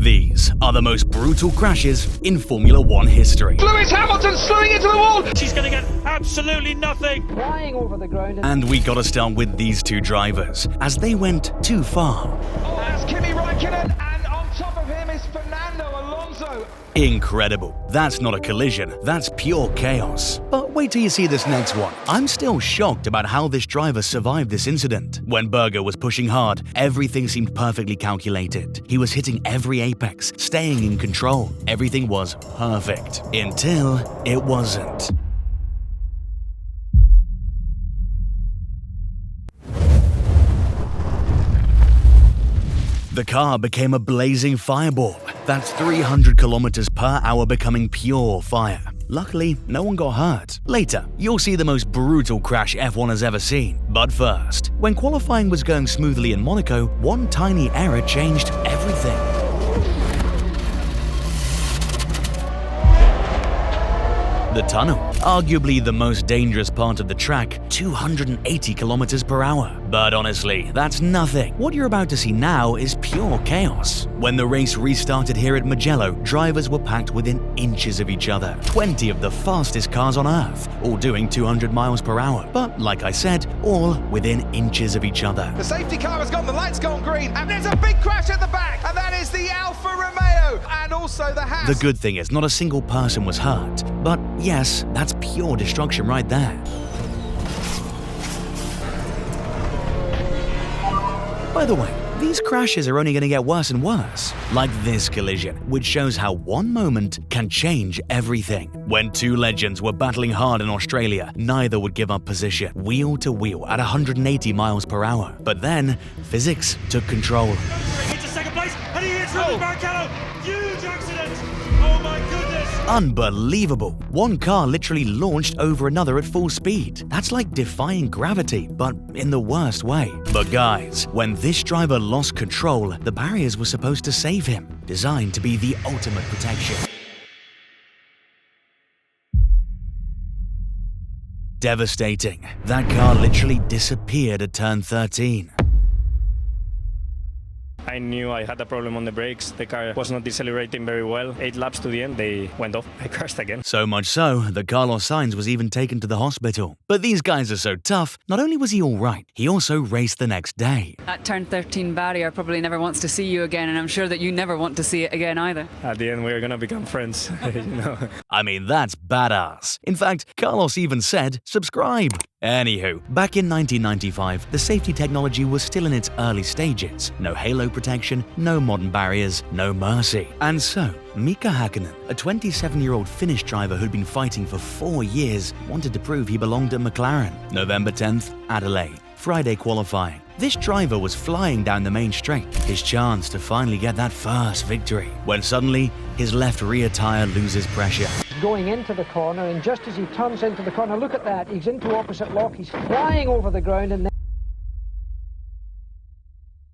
These are the most brutal crashes in Formula One history. Lewis Hamilton slowing into the wall! She's going to get absolutely nothing! Flying over the ground. And we gotta start with these two drivers, as they went too far. Oh, that's Kimi Räikkönen, and on top of him is Fernando Alonso. Incredible. That's not a collision, that's pure chaos. But wait till you see this next one. I'm still shocked about how this driver survived this incident. When Berger was pushing hard, everything seemed perfectly calculated. He was hitting every apex, staying in control. Everything was perfect. Until it wasn't. The car became a blazing fireball. That's 300 kilometers per hour becoming pure fire. Luckily, no one got hurt. Later, you'll see the most brutal crash F1 has ever seen. But first, when qualifying was going smoothly in Monaco, one tiny error changed everything. The tunnel, arguably the most dangerous part of the track, 280 kilometers per hour. But honestly, that's nothing. What you're about to see now is pure chaos. When the race restarted here at Mugello, drivers were packed within inches of each other. 20 of the fastest cars on Earth, all doing 200 miles per hour. But like I said, all within inches of each other. The safety car has gone, the light's gone green, and there's a big crash at the back, and that is the Alfa Romeo, and also the Haas. The good thing is not a single person was hurt. But yes, that's pure destruction right there. By the way, these crashes are only going to get worse and worse. Like this collision, which shows how one moment can change everything. When two legends were battling hard in Australia, neither would give up position, wheel to wheel at 180 miles per hour. But then, physics took control. Into second place, and he hits Rubens Barrichello! Huge accident! Oh my goodness! Unbelievable! One car literally launched over another at full speed. That's like defying gravity, but in the worst way. But guys, when this driver lost control, the barriers were supposed to save him, designed to be the ultimate protection. Devastating. That car literally disappeared at turn 13. I knew I had a problem on the brakes. The car was not decelerating very well. 8 laps to the end, they went off. I crashed again. So much so that Carlos Sainz was even taken to the hospital. But these guys are so tough, not only was he alright, he also raced the next day. That turn 13 barrier probably never wants to see you again, and I'm sure that you never want to see it again either. At the end, we're gonna become friends, you know. I mean, that's badass. In fact, Carlos even said, subscribe. Anywho, back in 1995, the safety technology was still in its early stages. No halo protection, no modern barriers, no mercy. And so, Mika Häkkinen, a 27-year-old Finnish driver who'd been fighting for 4 years, wanted to prove he belonged at McLaren. November 10th, Adelaide. Friday qualifying. This driver was flying down the main straight, his chance to finally get that first victory, when suddenly his left rear tire loses pressure. Going into the corner, and just as he turns into the corner, look at that, he's into opposite lock, he's flying over the ground, and then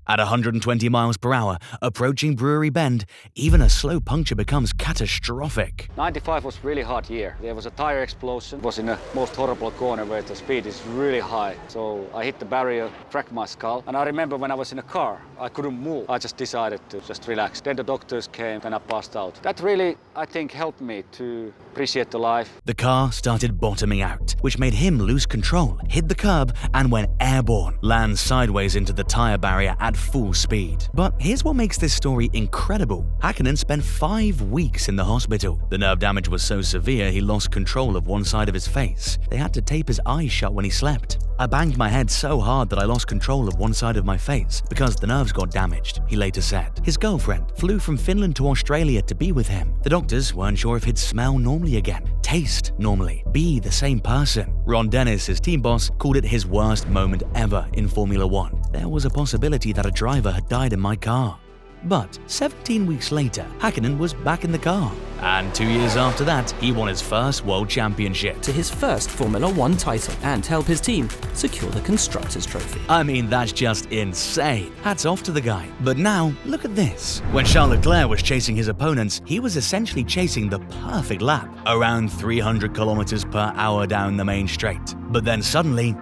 At 120 miles per hour, approaching Brewery Bend, even a slow puncture becomes catastrophic. 95 was really hard year. There was a tire explosion. It was in a most horrible corner where the speed is really high. So I hit the barrier, cracked my skull. And I remember when I was in a car, I couldn't move. I just decided to just relax. Then the doctors came and I passed out. That really, I think, helped me to appreciate the life. The car started bottoming out, which made him lose control, hit the curb, and went airborne, lands sideways into the tire barrier at full speed. But here's what makes this story incredible. Häkkinen spent 5 weeks in the hospital. The nerve damage was so severe he lost control of one side of his face. They had to tape his eyes shut when he slept. I banged my head so hard that I lost control of one side of my face because the nerves got damaged, he later said. His girlfriend flew from Finland to Australia to be with him. The doctors weren't sure if he'd smell normally again, taste normally, be the same person. Ron Dennis, his team boss, called it his worst moment ever in Formula One. There was a possibility that a driver had died in my car. But 17 weeks later, Häkkinen was back in the car. And 2 years after that, he won his first World Championship. To his first Formula One title and help his team secure the Constructors' Trophy. I mean, that's just insane. Hats off to the guy. But now, look at this. When Charles Leclerc was chasing his opponents, he was essentially chasing the perfect lap, around 300 kilometers per hour down the main straight. But then suddenly,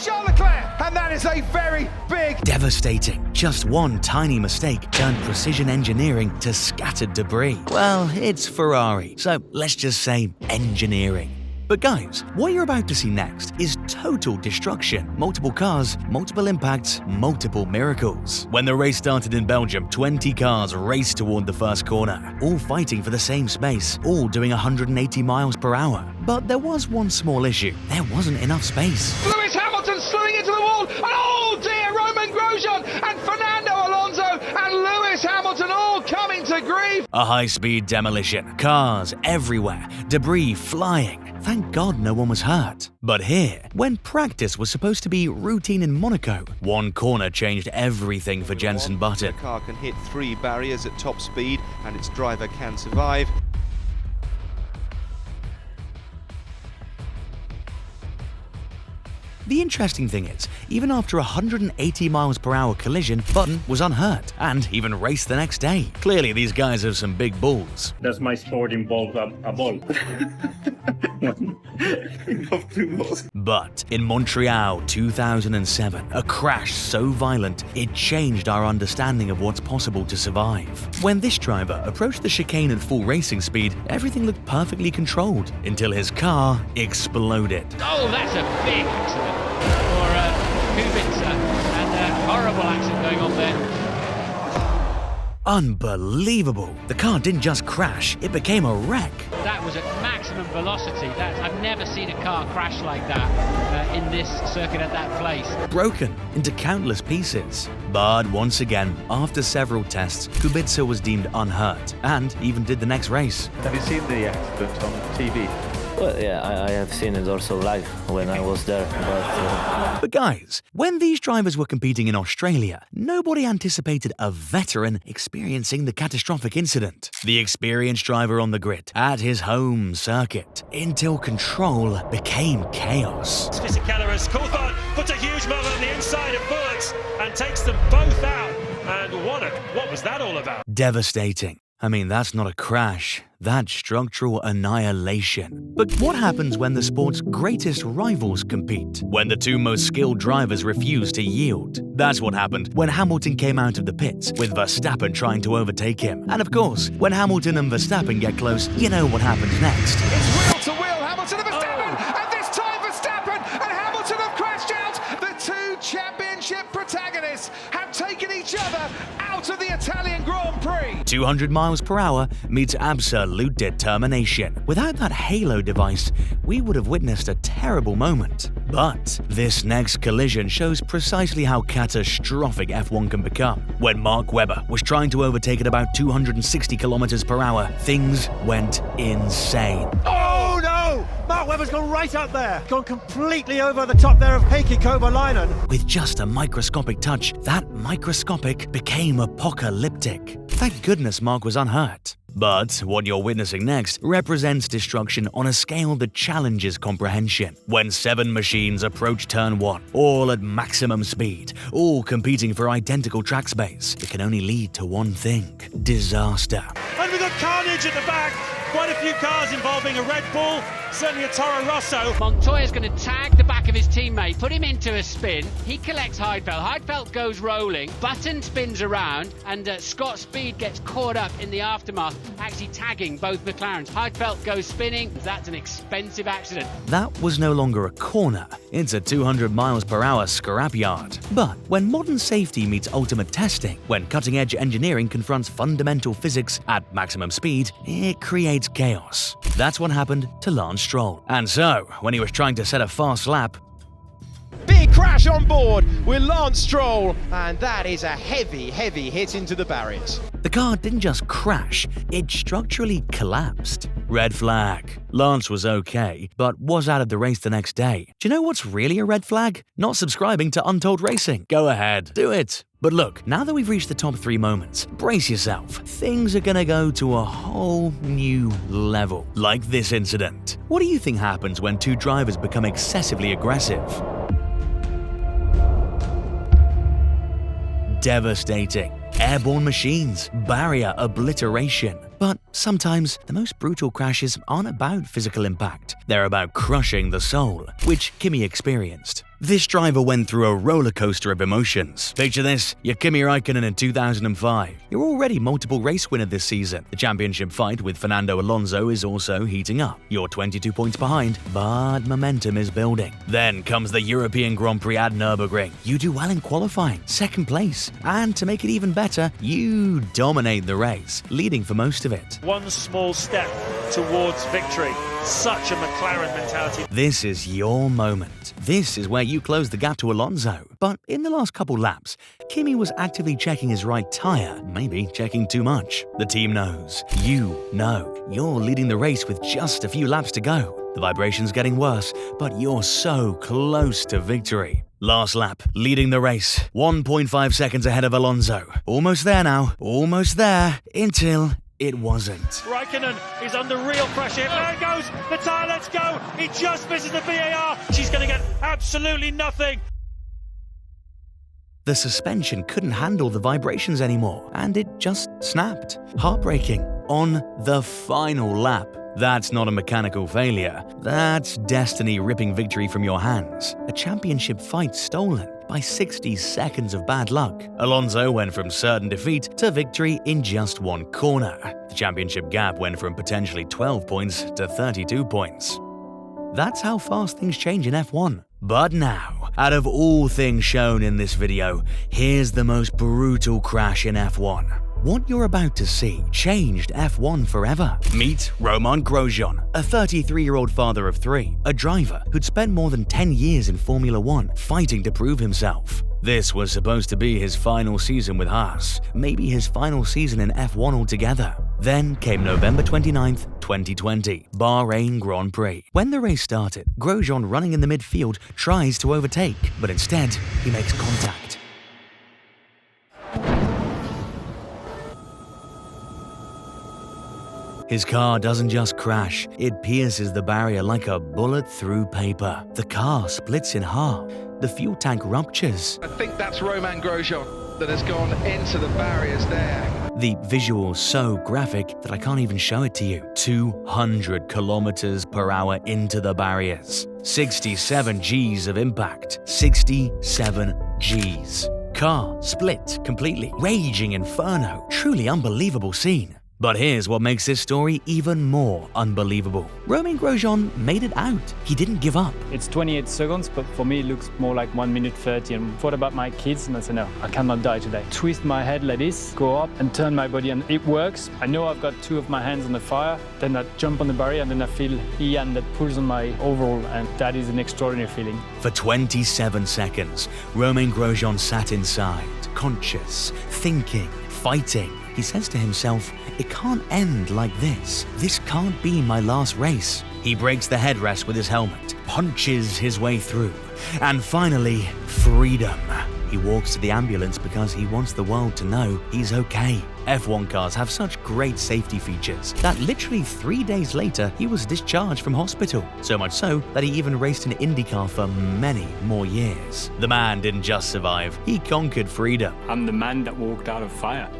Charles Leclerc and that is a very big... Devastating. Just one tiny mistake turned precision engineering to scattered debris. Well, it's Ferrari, so let's just say engineering. But guys, what you're about to see next is total destruction. Multiple cars, multiple impacts, multiple miracles. When the race started in Belgium, 20 cars raced toward the first corner, all fighting for the same space, all doing 180 miles per hour. But there was one small issue. There wasn't enough space. Lewis Hamilton slewing into the wall, and oh dear, Roman Grosjean and Fernando Alonso and Lewis Hamilton all coming to grief. A high-speed demolition, cars everywhere, debris flying. Thank God no one was hurt. But here, when practice was supposed to be routine in Monaco, one corner changed everything for Jenson Button. The car can hit 3 barriers at top speed and its driver can survive. The interesting thing is, even after a 180 miles per hour collision, Button was unhurt and even raced the next day. Clearly, these guys have some big balls. Does my sport involve a ball? But in Montreal 2007, a crash so violent it changed our understanding of what's possible to survive. When this driver approached the chicane at full racing speed, everything looked perfectly controlled until his car exploded. Oh, that's a big accident for Kubica, and a horrible accident going on there. Unbelievable! The car didn't just crash, it became a wreck. That was at maximum velocity. I've never seen a car crash like that in this circuit at that place. Broken into countless pieces. But once again, after several tests, Kubica was deemed unhurt and even did the next race. Have you seen the accident on TV? Well, yeah, I have seen it also live when I was there. But guys, when these drivers were competing in Australia, nobody anticipated a veteran experiencing the catastrophic incident. The experienced driver on the grid at his home circuit, until control became chaos. Fisichella as Coulthard puts a huge motor on the inside of Bullocks and takes them both out. And what was that all about? Devastating. I mean, that's not a crash, that's structural annihilation. But what happens when the sport's greatest rivals compete? When the two most skilled drivers refuse to yield? That's what happened when Hamilton came out of the pits, with Verstappen trying to overtake him. And of course, when Hamilton and Verstappen get close, you know what happens next. It's wheel to wheel, Hamilton and Verstappen, and this time Verstappen and Hamilton have crashed out. The two championship protagonists have taken each other out of the Italian Grand Prix. 200 miles per hour meets absolute determination. Without that halo device, we would have witnessed a terrible moment. But this next collision shows precisely how catastrophic F1 can become. When Mark Webber was trying to overtake at about 260 kilometers per hour, things went insane. Oh no! Mark Webber's gone right up there, gone completely over the top there of Heikki Kovalainen. With just a microscopic touch, that microscopic became apocalyptic. Thank goodness Mark was unhurt. But what you're witnessing next represents destruction on a scale that challenges comprehension. When 7 machines approach turn 1, all at maximum speed, all competing for identical track space, it can only lead to one thing: disaster. And we've got carnage at the back. Quite a few cars involving a Red Bull, certainly a Toro Rosso. Montoya's going to tag the back of his teammate, put him into a spin. He collects Heidfeld. Heidfeld goes rolling. Button spins around, and Scott Speed gets caught up in the aftermath, actually tagging both McLarens. Heidfeld goes spinning. That's an expensive accident. That was no longer a corner. It's a 200 miles per hour scrapyard. But when modern safety meets ultimate testing, when cutting-edge engineering confronts fundamental physics at maximum speed, it creates chaos. That's what happened to Lance Stroll. And so, when he was trying to set a fast lap, Big crash on board with Lance Stroll, and that is a heavy hit into the barriers. the car didn't just crash, it structurally collapsed. Red flag. Lance was okay, but was out of the race the next day. Do you know what's really a red flag? Not subscribing to Untold Racing. Go ahead, do it. But look, now that we've reached the top 3 moments, brace yourself. Things are gonna go to a whole new level. Like this incident. What do you think happens when 2 drivers become excessively aggressive? Devastating. Airborne machines, barrier obliteration. But sometimes the most brutal crashes aren't about physical impact, they're about crushing the soul, which Kimi experienced. This driver went through a roller coaster of emotions. Picture this, you're Kimi Räikkönen in 2005. You're already multiple race winner this season. The championship fight with Fernando Alonso is also heating up. You're 22 points behind, but momentum is building. Then comes the European Grand Prix at Nürburgring. You do well in qualifying, second place. And to make it even better, you dominate the race, leading for most of it. One small step towards victory. Such a McLaren mentality. This is your moment. This is where you close the gap to Alonso. But in the last couple laps, Kimi was actively checking his right tyre, maybe checking too much. The team knows. You know. You're leading the race with just a few laps to go. The vibration's getting worse, but you're so close to victory. Last lap, leading the race, 1.5 seconds ahead of Alonso. Almost there now, almost there, until it wasn't. Räikkönen is under real pressure. There it goes, the tyre, let's go. He just misses the VAR. She's going to get absolutely nothing. The suspension couldn't handle the vibrations anymore, and it just snapped. Heartbreaking. On the final lap. That's not a mechanical failure. That's destiny ripping victory from your hands. A championship fight stolen by 60 seconds of bad luck. Alonso went from certain defeat to victory in just one corner. The championship gap went from potentially 12 points to 32 points. That's how fast things change in F1. But now, out of all things shown in this video, here's the most brutal crash in F1. What you're about to see changed F1 forever. Meet Romain Grosjean, a 33-year-old father of three, a driver who'd spent more than 10 years in Formula One fighting to prove himself. This was supposed to be his final season with Haas, maybe his final season in F1 altogether. Then came November 29th, 2020, Bahrain Grand Prix. When the race started, Grosjean, running in the midfield, tries to overtake, but instead he makes contact. His car doesn't just crash, it pierces the barrier like a bullet through paper. The car splits in half. The fuel tank ruptures. I think that's Romain Grosjean that has gone into the barriers there. The visual's so graphic that I can't even show it to you. 200 kilometers per hour into the barriers. 67 Gs of impact. 67 Gs. Car split completely. Raging inferno. Truly unbelievable scene. But here's what makes this story even more unbelievable. Romain Grosjean made it out. He didn't give up. It's 28 seconds, but for me it looks more like 1 minute 30. And I thought about my kids and I said, no, I cannot die today. Twist my head like this, go up and turn my body, and it works. I know I've got two of my hands on the fire. Then I jump on the barrier and then I feel Ian that pulls on my overall, and that is an extraordinary feeling. For 27 seconds, Romain Grosjean sat inside, conscious, thinking, fighting. He says to himself, it can't end like this. This can't be my last race. He breaks the headrest with his helmet, punches his way through, and finally, freedom. He walks to the ambulance because he wants the world to know he's okay. F1 cars have such great safety features that literally 3 days later, he was discharged from hospital. So much so that he even raced in IndyCar for many more years. The man didn't just survive, he conquered freedom. I'm the man that walked out of fire.